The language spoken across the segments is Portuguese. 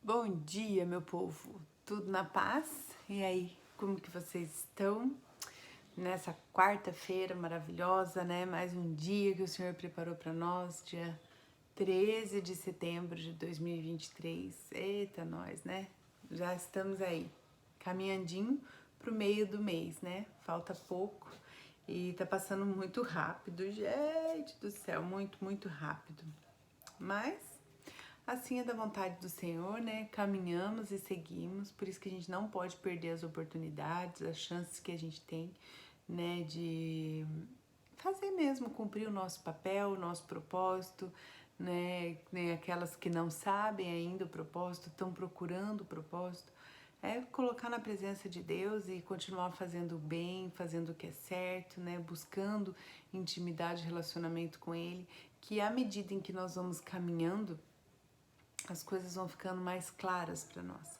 Bom dia, meu povo. Tudo na paz? E aí, como que vocês estão? Nessa quarta-feira maravilhosa, né? Mais um dia que o Senhor preparou para nós, dia 13 de setembro de 2023. Eita, nós, né? Já estamos aí, caminhandinho pro meio do mês, né? Falta pouco e tá passando muito rápido, gente do céu, muito rápido. Mas assim é da vontade do Senhor, né? Caminhamos e seguimos, por isso que a gente não pode perder as oportunidades, as chances que a gente tem, né? De fazer mesmo, cumprir o nosso papel, o nosso propósito, né? Aquelas que não sabem ainda o propósito, estão procurando o propósito, é colocar na presença de Deus e continuar fazendo o bem, fazendo o que é certo, né? Buscando intimidade, relacionamento com Ele, que à medida em que nós vamos caminhando, as coisas vão ficando mais claras para nós,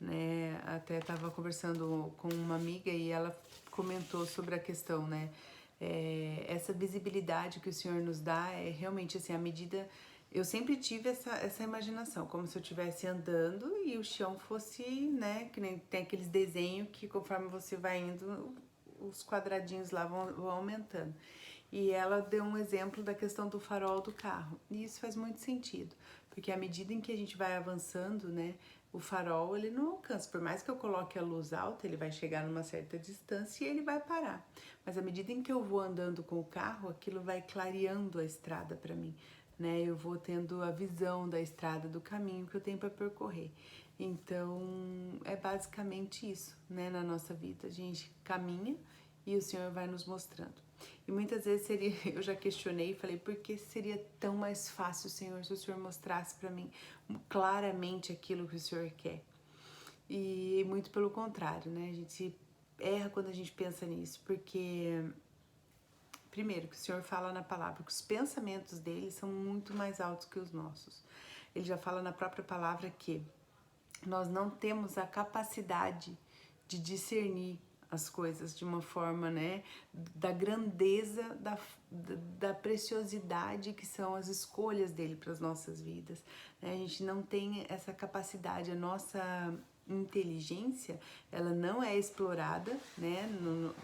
né? Até estava conversando com uma amiga e ela comentou sobre a questão, né? Essa visibilidade que o Senhor nos dá é realmente assim, à medida. Eu sempre tive essa imaginação, como se eu estivesse andando e o chão fosse, né? Que nem tem aqueles desenhos que conforme você vai indo, os quadradinhos lá vão aumentando. E ela deu um exemplo da questão do farol do carro. E isso faz muito sentido, porque à medida em que a gente vai avançando, né, o farol ele não alcança. Por mais que eu coloque a luz alta, ele vai chegar numa certa distância e ele vai parar. Mas à medida em que eu vou andando com o carro, aquilo vai clareando a estrada para mim, né? Eu vou tendo a visão da estrada, do caminho que eu tenho para percorrer. Então, é basicamente isso, né, na nossa vida. A gente caminha e o Senhor vai nos mostrando. E muitas vezes eu já questionei e falei, por que seria tão mais fácil, Senhor, se o Senhor mostrasse para mim claramente aquilo que o Senhor quer? E muito pelo contrário, né? A gente erra quando a gente pensa nisso, porque primeiro que o Senhor fala na palavra que os pensamentos dele são muito mais altos que os nossos. Ele já fala na própria palavra que nós não temos a capacidade de discernir as coisas de uma forma, né, da grandeza, da preciosidade que são as escolhas dele para as nossas vidas, né? A gente não tem essa capacidade, a nossa inteligência, ela não é explorada, né,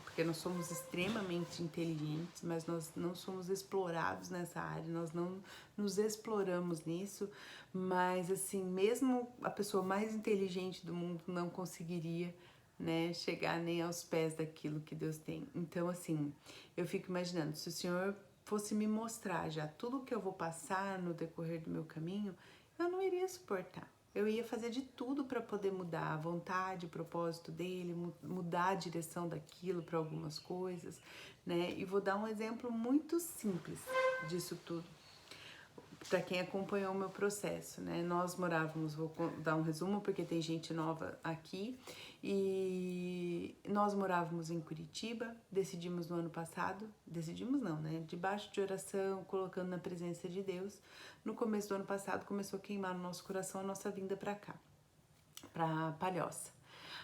porque nós somos extremamente inteligentes, mas nós não somos explorados nessa área, nós não nos exploramos nisso, mas assim, mesmo a pessoa mais inteligente do mundo não conseguiria, né, chegar nem aos pés daquilo que Deus tem. Então, assim, eu fico imaginando, se o Senhor fosse me mostrar já tudo que eu vou passar no decorrer do meu caminho, eu não iria suportar. Eu ia fazer de tudo para poder mudar a vontade, o propósito dele, mudar a direção daquilo para algumas coisas, né? E vou dar um exemplo muito simples disso tudo para quem acompanhou o meu processo, né? Nós morávamos, vou dar um resumo porque tem gente nova aqui, e nós morávamos em Curitiba, decidimos no ano passado, decidimos não, né? Debaixo de oração, colocando na presença de Deus, no começo do ano passado começou a queimar no nosso coração a nossa vinda para cá, para Palhoça.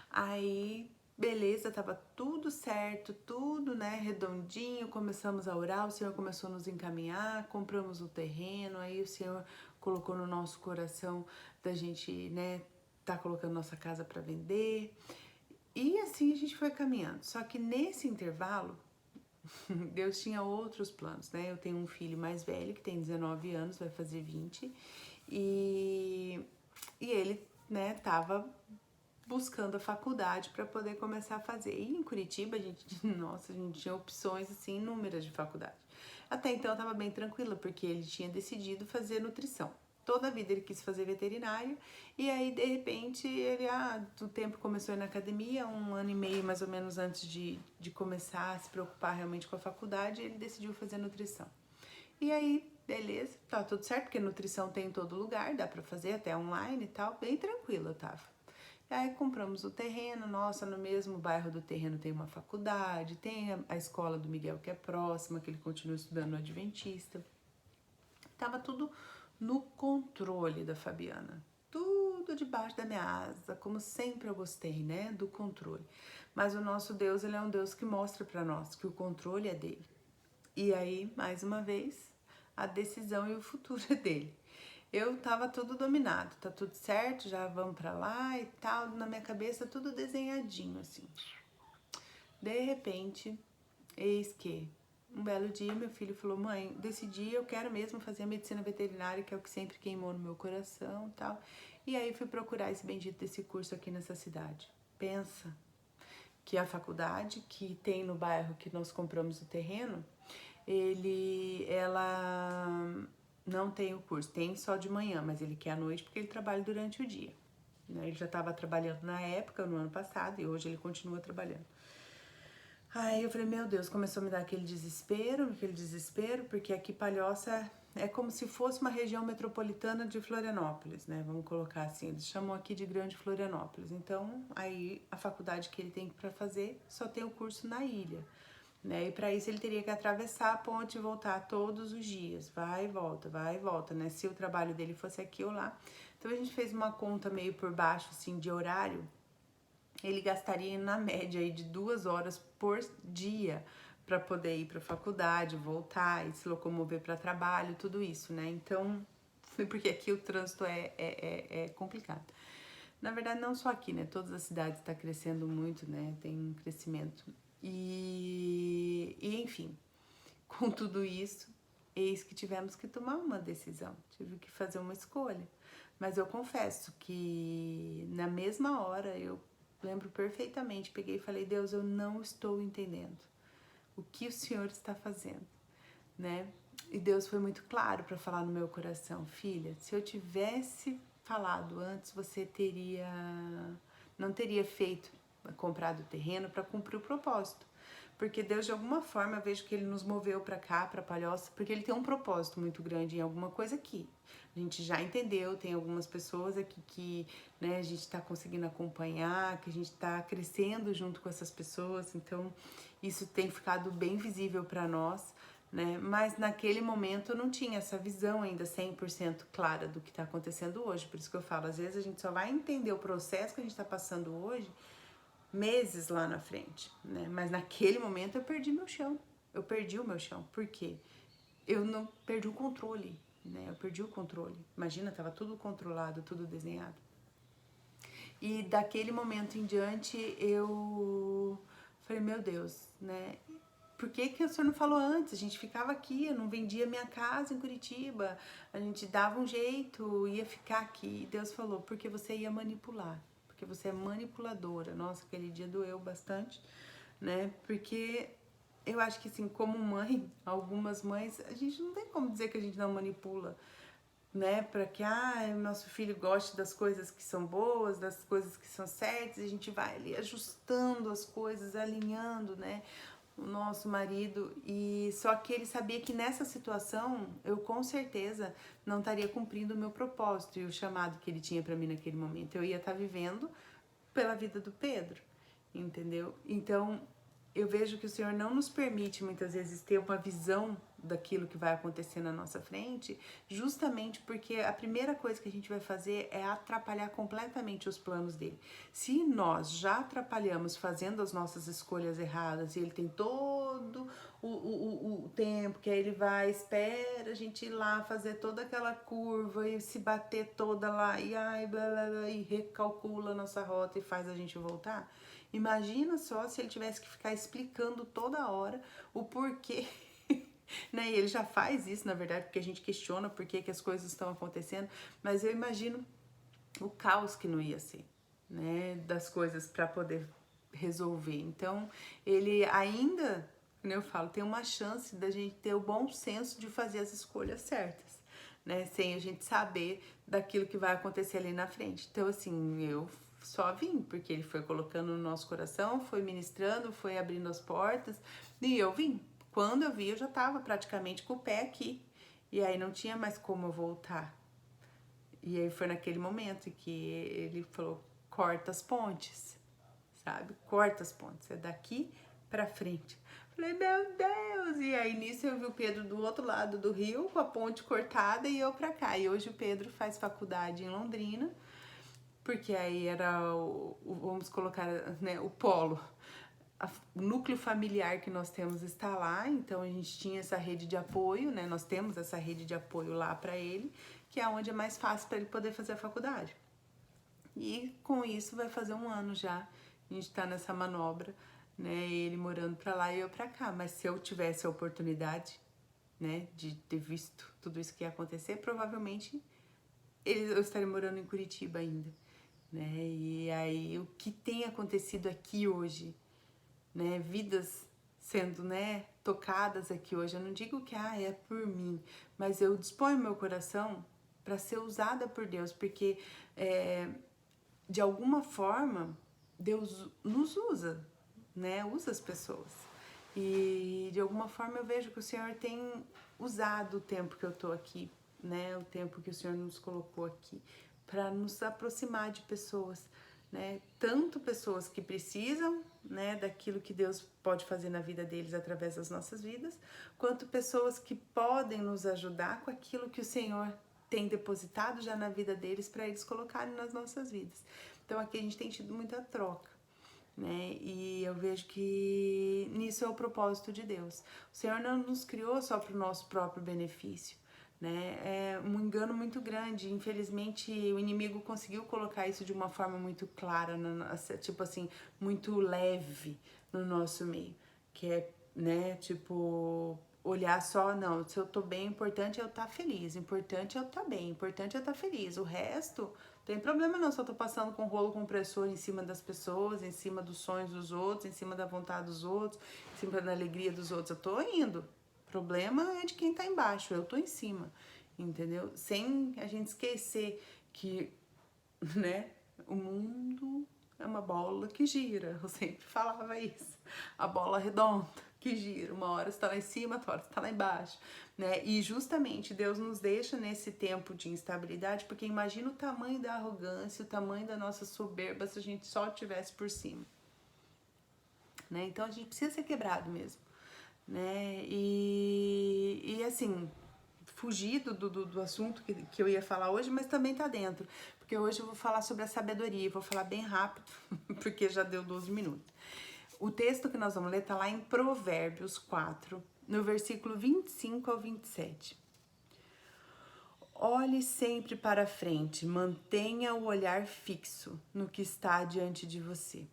Aí beleza, tava tudo certo, tudo, né, redondinho, começamos a orar, o Senhor começou a nos encaminhar, compramos o terreno, aí o Senhor colocou no nosso coração da gente, né, tá colocando nossa casa para vender, e assim a gente foi caminhando. Só que nesse intervalo, Deus tinha outros planos, né, eu tenho um filho mais velho, que tem 19 anos, vai fazer 20, e ele, né, tava buscando a faculdade para poder começar a fazer. E em Curitiba, a gente, nossa, a gente tinha opções assim inúmeras de faculdade. Até então eu tava bem tranquila, porque ele tinha decidido fazer nutrição. Toda a vida ele quis fazer veterinário, e aí de repente ele, do tempo começou a ir na academia, 1 ano e meio mais ou menos antes de começar a se preocupar realmente com a faculdade, ele decidiu fazer nutrição. E aí, beleza, tá tudo certo, porque nutrição tem em todo lugar, dá pra fazer até online e tal, bem tranquilo eu tava. E aí compramos o terreno, nossa, no mesmo bairro do terreno tem uma faculdade, tem a escola do Miguel que é próxima, que ele continua estudando no Adventista. Tava tudo no controle da Fabiana, tudo debaixo da minha asa, como sempre eu gostei, né, do controle. Mas o nosso Deus, ele é um Deus que mostra pra nós que o controle é dele. E aí, mais uma vez, a decisão e o futuro é dele. eu tava tudo dominado, tá tudo certo, já vamos pra lá e tal, na minha cabeça tudo desenhadinho, assim. De repente, eis que um belo dia meu filho falou: mãe, decidi, eu quero mesmo fazer a medicina veterinária, que é o que sempre queimou no meu coração e tal. E aí fui procurar esse bendito desse curso aqui nessa cidade. Pensa que a faculdade que tem no bairro que nós compramos o terreno, ela não tem o curso, tem só de manhã, mas ele quer à noite porque ele trabalha durante o dia. Ele já estava trabalhando na época, no ano passado, e hoje ele continua trabalhando. Aí eu falei, meu Deus, começou a me dar aquele desespero, porque aqui Palhoça é como se fosse uma região metropolitana de Florianópolis, né? Vamos colocar assim, eles chamam aqui de Grande Florianópolis. Então, aí a faculdade que ele tem para fazer só tem o curso na ilha, né? E para isso ele teria que atravessar a ponte e voltar todos os dias, vai e volta, né? Se o trabalho dele fosse aqui ou lá. Então a gente fez uma conta meio por baixo, assim, de horário. Ele gastaria na média aí de 2 horas por dia para poder ir para a faculdade, voltar e se locomover para trabalho, tudo isso, né? Então, porque aqui o trânsito é complicado. Na verdade, não só aqui, né? Todas as cidades estão crescendo muito, né? Tem um crescimento. Enfim, com tudo isso, eis que tivemos que tomar uma decisão. Tive que fazer uma escolha. Mas eu confesso que na mesma hora eu lembro perfeitamente, peguei e falei, Deus, eu não estou entendendo o que o Senhor está fazendo, né? E Deus foi muito claro para falar no meu coração, filha, se eu tivesse falado antes, você não teria comprado o terreno para cumprir o propósito. Porque Deus, de alguma forma, eu vejo que Ele nos moveu para cá, para Palhoça, porque Ele tem um propósito muito grande em alguma coisa aqui. A gente já entendeu, tem algumas pessoas aqui que, né, a gente está conseguindo acompanhar, que a gente está crescendo junto com essas pessoas, então isso tem ficado bem visível para nós, né? Mas naquele momento eu não tinha essa visão ainda 100% clara do que está acontecendo hoje, por isso que eu falo, às vezes a gente só vai entender o processo que a gente está passando hoje meses lá na frente, né? Mas naquele momento eu perdi meu chão. Eu perdi o meu chão. Por quê? Eu não perdi o controle, né? Eu perdi o controle. Imagina, tava tudo controlado, tudo desenhado. E daquele momento em diante eu falei, meu Deus, né? Por que o senhor não falou antes? A gente ficava aqui, eu não vendia minha casa em Curitiba, a gente dava um jeito, ia ficar aqui. E Deus falou, porque você ia manipular. Porque você é manipuladora. Nossa, aquele dia doeu bastante, né? Porque eu acho que assim, como mãe, algumas mães, a gente não tem como dizer que a gente não manipula, né? Para que o nosso filho goste das coisas que são boas, das coisas que são certas, e a gente vai ali ajustando as coisas, alinhando, né? O nosso marido, e só que ele sabia que nessa situação eu com certeza não estaria cumprindo o meu propósito e o chamado que ele tinha para mim naquele momento. Eu ia estar vivendo pela vida do Pedro, entendeu? Então eu vejo que o Senhor não nos permite muitas vezes ter uma visão daquilo que vai acontecer na nossa frente, justamente porque a primeira coisa que a gente vai fazer é atrapalhar completamente os planos dele. Se nós já atrapalhamos fazendo as nossas escolhas erradas e ele tem todo o tempo que aí ele vai, espera a gente ir lá fazer toda aquela curva e se bater toda lá e blá, blá, blá, e recalcula a nossa rota e faz a gente voltar. Imagina só se ele tivesse que ficar explicando toda hora o porquê, né? E ele já faz isso, na verdade, porque a gente questiona por que as coisas estão acontecendo, mas eu imagino o caos que não ia ser, né? Das coisas para poder resolver. Então, ele ainda, como eu falo, tem uma chance da gente ter o bom senso de fazer as escolhas certas, né? Sem a gente saber daquilo que vai acontecer ali na frente. Então, assim, eu só vim, porque ele foi colocando no nosso coração, foi ministrando, foi abrindo as portas, e eu vim. Quando eu vi, eu já estava praticamente com o pé aqui, e aí não tinha mais como eu voltar. E aí foi naquele momento que ele falou, corta as pontes, sabe? Corta as pontes, é daqui pra frente. Falei, meu Deus! E aí nisso eu vi o Pedro do outro lado do rio, com a ponte cortada, e eu pra cá. E hoje o Pedro faz faculdade em Londrina, porque aí era vamos colocar, né, o polo. O núcleo familiar que nós temos está lá, então a gente tinha essa rede de apoio, né? Nós temos essa rede de apoio lá para ele, que é onde é mais fácil para ele poder fazer a faculdade. E com isso vai fazer 1 ano já, a gente tá nessa manobra, né, ele morando pra lá e eu pra cá, mas se eu tivesse a oportunidade, né, de ter visto tudo isso que ia acontecer, provavelmente eu estaria morando em Curitiba ainda, né, e aí o que tem acontecido aqui hoje, né, vidas sendo, né, tocadas aqui hoje, eu não digo que é por mim, mas eu disponho meu coração para ser usada por Deus, porque de alguma forma Deus nos usa, né, usa as pessoas, e de alguma forma eu vejo que o Senhor tem usado o tempo que eu tô aqui, né, o tempo que o Senhor nos colocou aqui, para nos aproximar de pessoas, né, tanto pessoas que precisam, né, daquilo que Deus pode fazer na vida deles através das nossas vidas, quanto pessoas que podem nos ajudar com aquilo que o Senhor tem depositado já na vida deles para eles colocarem nas nossas vidas. Então aqui a gente tem tido muita troca, né? E eu vejo que nisso é o propósito de Deus. O Senhor não nos criou só para o nosso próprio benefício, né? É um engano muito grande. Infelizmente, o inimigo conseguiu colocar isso de uma forma muito clara, tipo assim, muito leve no nosso meio, que é, né, tipo, olhar só, não, se eu tô bem, o importante é eu estar feliz, o importante é eu estar bem, o importante é eu estar feliz, o resto não tem problema não, se eu tô passando com rolo compressor em cima das pessoas, em cima dos sonhos dos outros, em cima da vontade dos outros, em cima da alegria dos outros, eu tô indo. O problema é de quem tá embaixo, eu tô em cima, entendeu? Sem a gente esquecer que, né, o mundo é uma bola que gira, eu sempre falava isso, a bola redonda que gira, uma hora está lá em cima, outra hora está lá embaixo, né? E justamente Deus nos deixa nesse tempo de instabilidade, porque imagina o tamanho da arrogância, o tamanho da nossa soberba se a gente só estivesse por cima, né? Então a gente precisa ser quebrado mesmo, né? E assim, fugir do assunto que eu ia falar hoje, mas também tá dentro, porque hoje eu vou falar sobre a sabedoria, vou falar bem rápido, porque já deu 12 minutos. O texto que nós vamos ler está lá em Provérbios 4, no versículo 25 ao 27. Olhe sempre para frente, mantenha o olhar fixo no que está diante de você.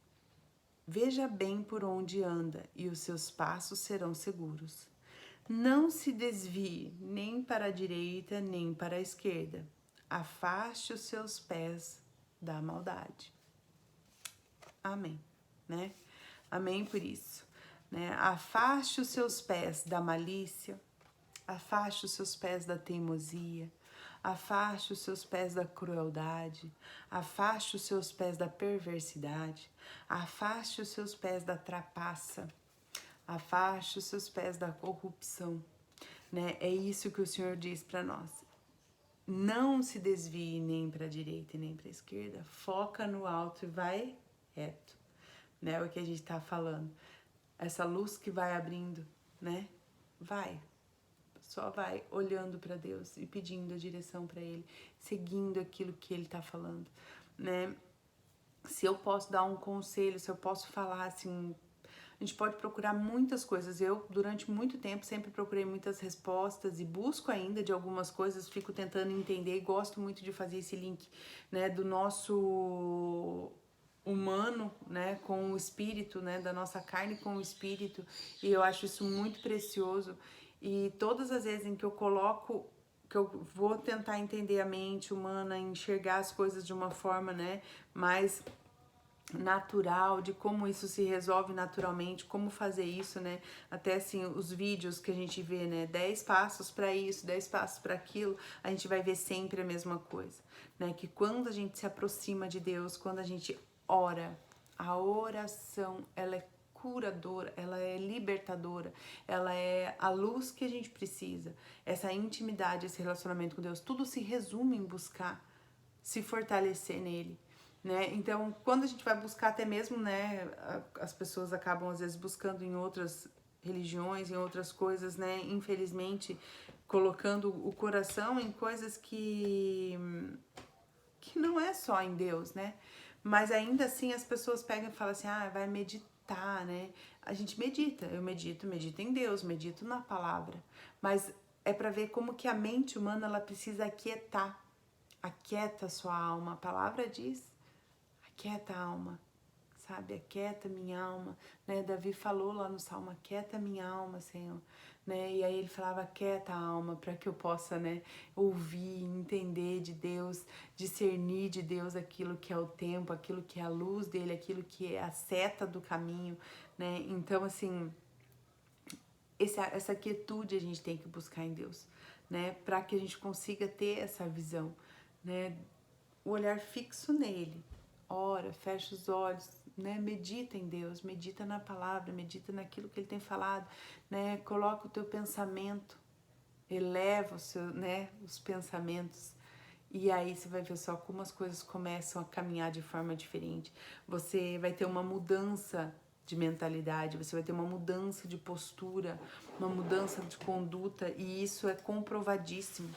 Veja bem por onde anda e os seus passos serão seguros. Não se desvie nem para a direita nem para a esquerda. Afaste os seus pés da maldade. Amém, né? Amém por isso, né? Afaste os seus pés da malícia, afaste os seus pés da teimosia, afaste os seus pés da crueldade, afaste os seus pés da perversidade, afaste os seus pés da trapaça, afaste os seus pés da corrupção, né? É isso que o Senhor diz para nós. Não se desvie nem para a direita e nem para a esquerda, foca no alto e vai reto, né? O que a gente tá falando. Essa luz que vai abrindo, né? Só vai olhando para Deus e pedindo a direção para Ele, seguindo aquilo que Ele tá falando, né? Se eu posso dar um conselho, se eu posso falar assim, a gente pode procurar muitas coisas. Eu, durante muito tempo, sempre procurei muitas respostas e busco ainda de algumas coisas, fico tentando entender e gosto muito de fazer esse link, né, do nosso humano, né, com o espírito, né, da nossa carne com o espírito, e eu acho isso muito precioso. E todas as vezes em que eu coloco, que eu vou tentar entender a mente humana, enxergar as coisas de uma forma, né, mais natural, de como isso se resolve naturalmente, como fazer isso, né? Até assim, os vídeos que a gente vê, né? 10 passos para isso, 10 passos para aquilo, a gente vai ver sempre a mesma coisa, né? Que quando a gente se aproxima de Deus, quando a gente ora, a oração, ela é curadora, ela é libertadora, ela é a luz que a gente precisa. Essa intimidade, esse relacionamento com Deus, tudo se resume em buscar se fortalecer nele, né? Então, quando a gente vai buscar até mesmo, né, as pessoas acabam às vezes buscando em outras religiões, em outras coisas, né, infelizmente, colocando o coração em coisas que não é só em Deus, né? Mas ainda assim as pessoas pegam e falam assim: "Ah, vai meditar, né?" A gente medita, eu medito em Deus, medito na palavra, mas é para ver como que a mente humana ela precisa aquietar. Aquieta a sua alma. A palavra diz, aquieta a alma, sabe? Aquieta minha alma, né? Davi falou lá no Salmo, aquieta minha alma, Senhor, né? E aí ele falava, aquieta a alma, para que eu possa, né, ouvir, entender de Deus, discernir de Deus aquilo que é o tempo, aquilo que é a luz dele, aquilo que é a seta do caminho, né? Então, assim, essa quietude a gente tem que buscar em Deus, né? Para que a gente consiga ter essa visão, né? O olhar fixo nele. Ora, fecha os olhos, né? Medita em Deus, medita na palavra, medita naquilo que ele tem falado, né? Coloca o teu pensamento, eleva o seu, né, os pensamentos. E aí você vai ver só como as coisas começam a caminhar de forma diferente. Você vai ter uma mudança de mentalidade, você vai ter uma mudança de postura, uma mudança de conduta, e isso é comprovadíssimo,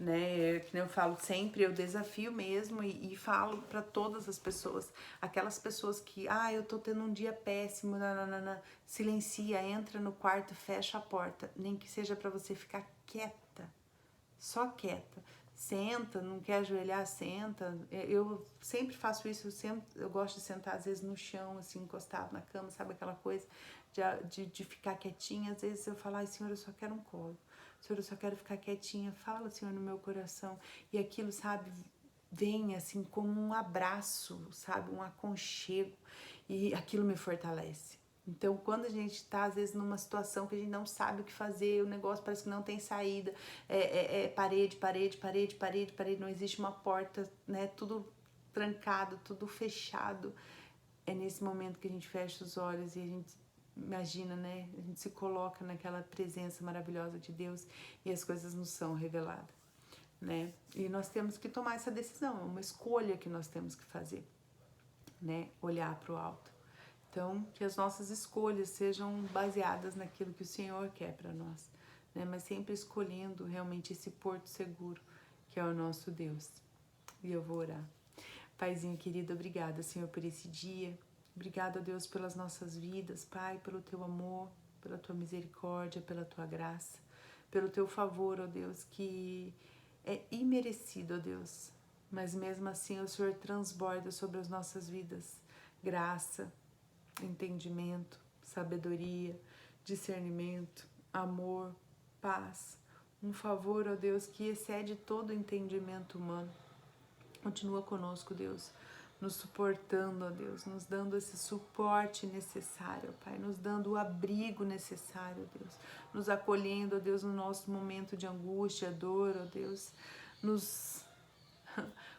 né? Que eu falo sempre, eu desafio mesmo e falo para todas as pessoas, aquelas pessoas que, eu tô tendo um dia péssimo, nananana, silencia, entra no quarto, fecha a porta, nem que seja para você ficar quieta, só quieta. Senta, não quer ajoelhar, senta. Eu sempre faço isso, eu gosto de sentar às vezes no chão, assim, encostado na cama, sabe aquela coisa de ficar quietinha. Às vezes eu falo, ai Senhor, eu só quero um colo. Senhor, eu só quero ficar quietinha. Fala, Senhor, no meu coração. E aquilo, sabe, vem assim como um abraço, sabe, um aconchego. E aquilo me fortalece. Então, quando a gente tá, às vezes, numa situação que a gente não sabe o que fazer, o negócio parece que não tem saída, parede, parede, parede, parede, parede, não existe uma porta, né? Tudo trancado, tudo fechado. É nesse momento que a gente fecha os olhos e a gente imagina, né? A gente se coloca naquela presença maravilhosa de Deus e as coisas nos são reveladas, né? E nós temos que tomar essa decisão, é uma escolha que nós temos que fazer, né? Olhar para o alto. Então, que as nossas escolhas sejam baseadas naquilo que o Senhor quer para nós, né? Mas sempre escolhendo realmente esse porto seguro, que é o nosso Deus. E eu vou orar. Paizinho querido, obrigada, Senhor, por esse dia. Obrigada, Deus, pelas nossas vidas, Pai, pelo Teu amor, pela Tua misericórdia, pela Tua graça, pelo Teu favor, ó Deus, que é imerecido, ó Deus. Mas mesmo assim o Senhor transborda sobre as nossas vidas graça, entendimento, sabedoria, discernimento, amor, paz, um favor, ó Deus, que excede todo o entendimento humano. Continua conosco, Deus, nos suportando, ó Deus, nos dando esse suporte necessário, ó Pai, nos dando o abrigo necessário, ó Deus, nos acolhendo, ó Deus, no nosso momento de angústia, dor, ó Deus, nos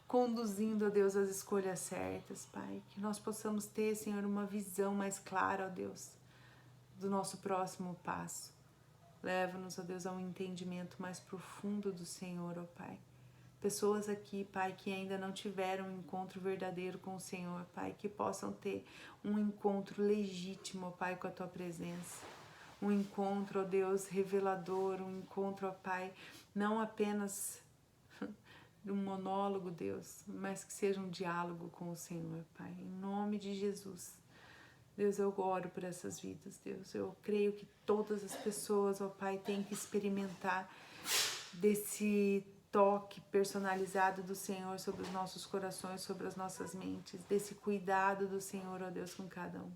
conduzindo, ó Deus, às escolhas certas, Pai. Que nós possamos ter, Senhor, uma visão mais clara, ó Deus, do nosso próximo passo. Leva-nos, ó Deus, a um entendimento mais profundo do Senhor, ó Pai. Pessoas aqui, Pai, que ainda não tiveram um encontro verdadeiro com o Senhor, Pai, que possam ter um encontro legítimo, ó Pai, com a Tua presença. Um encontro, ó Deus, revelador, um encontro, ó Pai, não apenas de um monólogo, Deus, mas que seja um diálogo com o Senhor, Pai, em nome de Jesus. Deus, eu oro por essas vidas, Deus. Eu creio que todas as pessoas, ó Pai, têm que experimentar desse toque personalizado do Senhor sobre os nossos corações, sobre as nossas mentes, desse cuidado do Senhor, ó Deus, com cada um.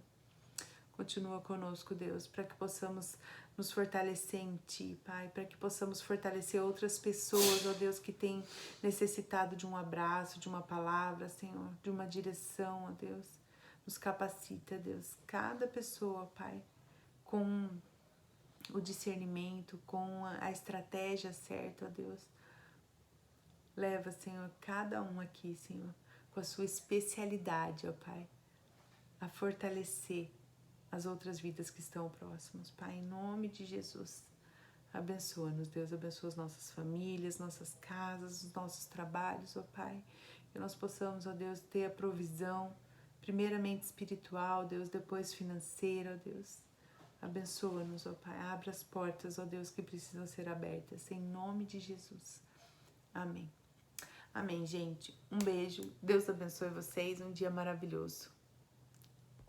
Continua conosco, Deus, para que possamos nos fortalecer em Ti, Pai, para que possamos fortalecer outras pessoas, ó Deus, que têm necessitado de um abraço, de uma palavra, Senhor, de uma direção, ó Deus. Nos capacita, Deus, cada pessoa, Pai, com o discernimento, com a estratégia certa, ó Deus. Leva, Senhor, cada um aqui, Senhor, com a sua especialidade, ó Pai, a fortalecer as outras vidas que estão próximas, Pai, em nome de Jesus. Abençoa-nos, Deus, abençoa as nossas famílias, nossas casas, os nossos trabalhos, ó Pai, que nós possamos, ó Deus, ter a provisão, primeiramente espiritual, Deus, depois financeira, ó Deus. Abençoa-nos, ó Pai, abra as portas, ó Deus, que precisam ser abertas, em nome de Jesus. Amém. Amém, gente. Um beijo. Deus abençoe vocês. Um dia maravilhoso.